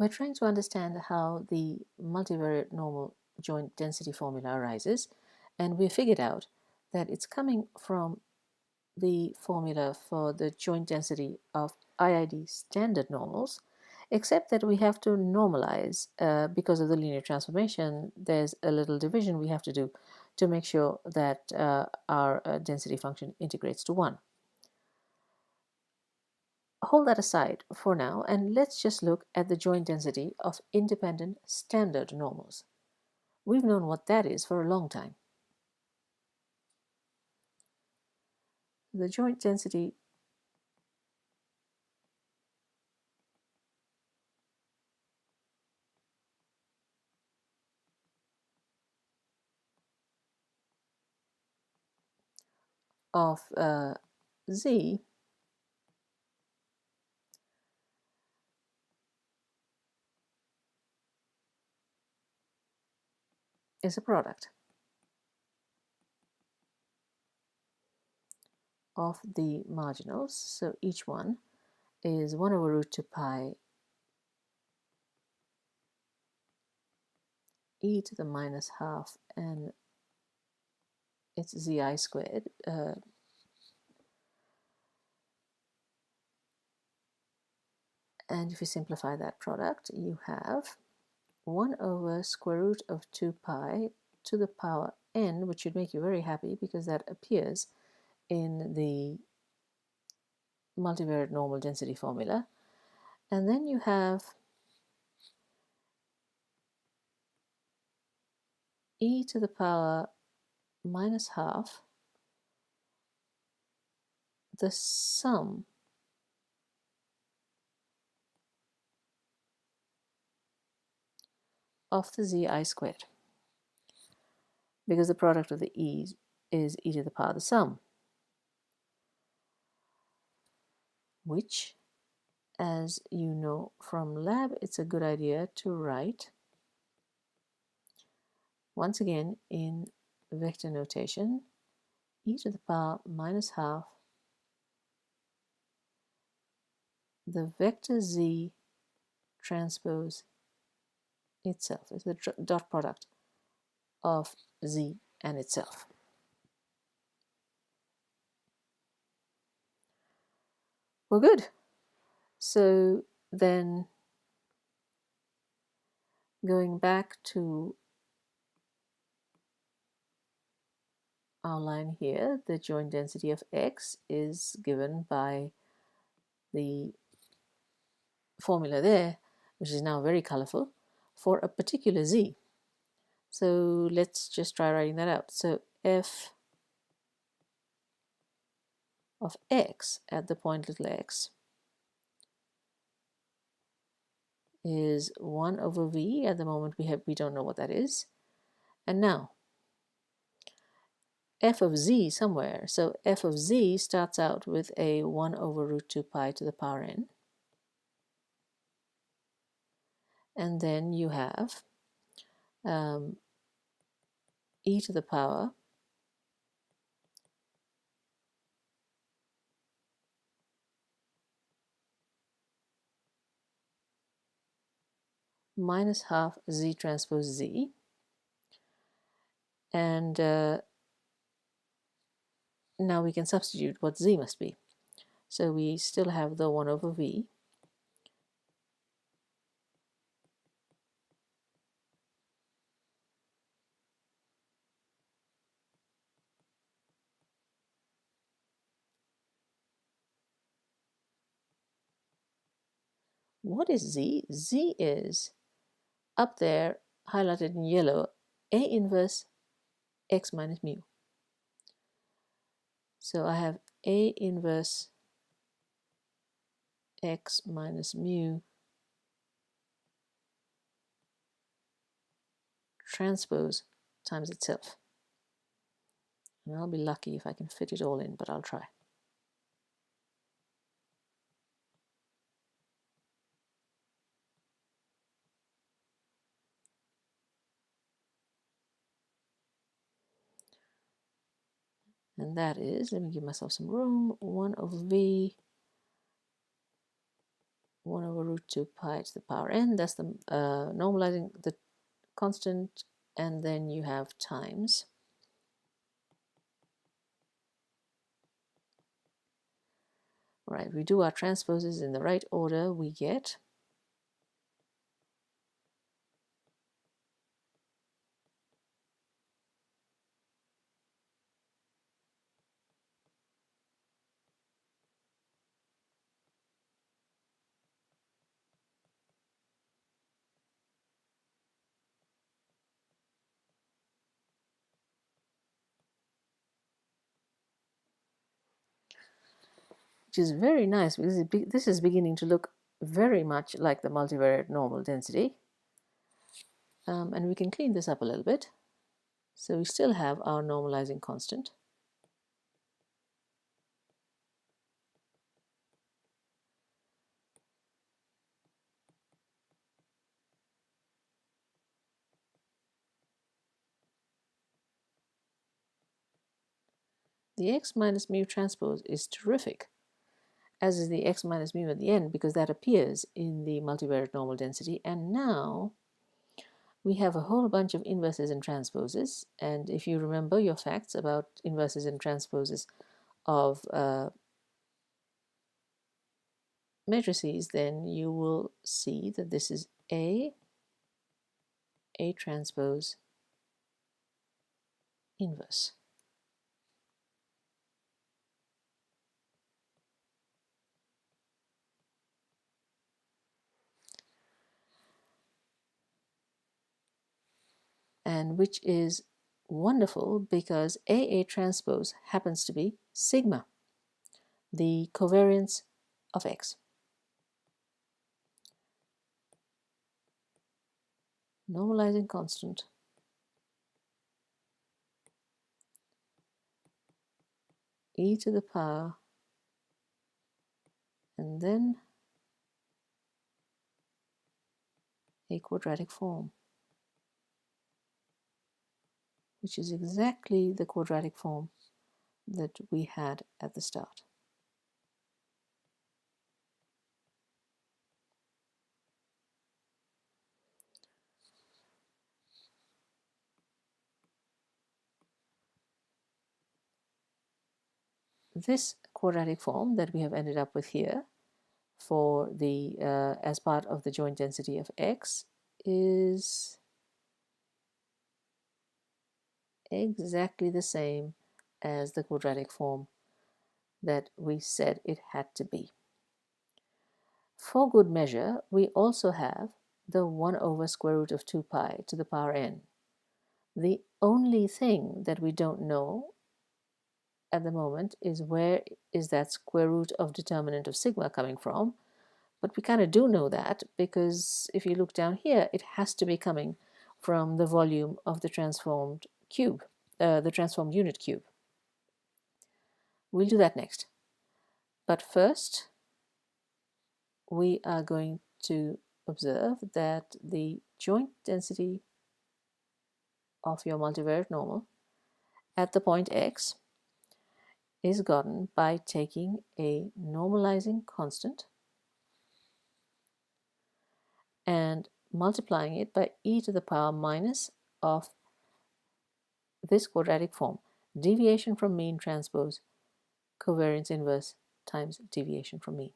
We're trying to understand how the multivariate normal joint density formula arises, and we figured out that it's coming from the formula for the joint density of IID standard normals, except that we have to normalize because of the linear transformation. There's a little division we have to do to make sure that our density function integrates to 1. Hold that aside for now, and let's just look at the joint density of independent standard normals. We've known what that is for a long time. The joint density of Z is a product of the marginals. So each one is 1 over root 2 pi e to the minus half, and it's zi squared. And if you simplify that product, you have 1 over square root of 2 pi to the power n, which should make you very happy because that appears in the multivariate normal density formula. And then you have e to the power minus half, the sum of the zi squared, because the product of the e's is e to the power of the sum, which, as you know from lab, it's a good idea to write once again in vector notation, e to the power minus half the vector z transpose itself. It's the dot product of z and itself. Well, good. So then going back to our line here, the joint density of X is given by the formula there, which is now very colorful, for a particular Z. So let's just try writing that out. So f of X at the point little x is 1 over V. At the moment we don't know what that is. And now f of z somewhere. So f of z starts out with a 1 over root 2 pi to the power n. And then you have e to the power minus half z transpose z. And now we can substitute what z must be. So we still have the 1 over v. What is z? Z is up there, highlighted in yellow, A inverse x minus mu. So I have A inverse x minus mu transpose times itself. And I'll be lucky if I can fit it all in, but I'll try. And that is, let me give myself some room, 1 over v 1 over root 2 pi to the power n. That's the normalizing the constant, and then you have times. Right, we do our transposes in the right order, we get which is very nice because this is beginning to look very much like the multivariate normal density. And we can clean this up a little bit. So we still have our normalizing constant. The x minus mu transpose is terrific, as is the x minus mu at the end, because that appears in the multivariate normal density. And now we have a whole bunch of inverses and transposes. And if you remember your facts about inverses and transposes of matrices, then you will see that this is A transpose inverse. And which is wonderful because A transpose happens to be sigma, the covariance of X. Normalizing constant e to the power, and then a quadratic form, which is exactly the quadratic form that we had at the start. This quadratic form that we have ended up with here for the as part of the joint density of X is exactly the same as the quadratic form that we said it had to be. For good measure, we also have the 1 over square root of 2 pi to the power n. The only thing that we don't know at the moment is where is that square root of determinant of sigma coming from, but we kind of do know that because if you look down here, it has to be coming from the volume of the transformed cube, the transformed unit cube. We'll do that next. But first, we are going to observe that the joint density of your multivariate normal at the point x is gotten by taking a normalizing constant and multiplying it by e to the power minus of this quadratic form, deviation from mean transpose covariance inverse times deviation from mean.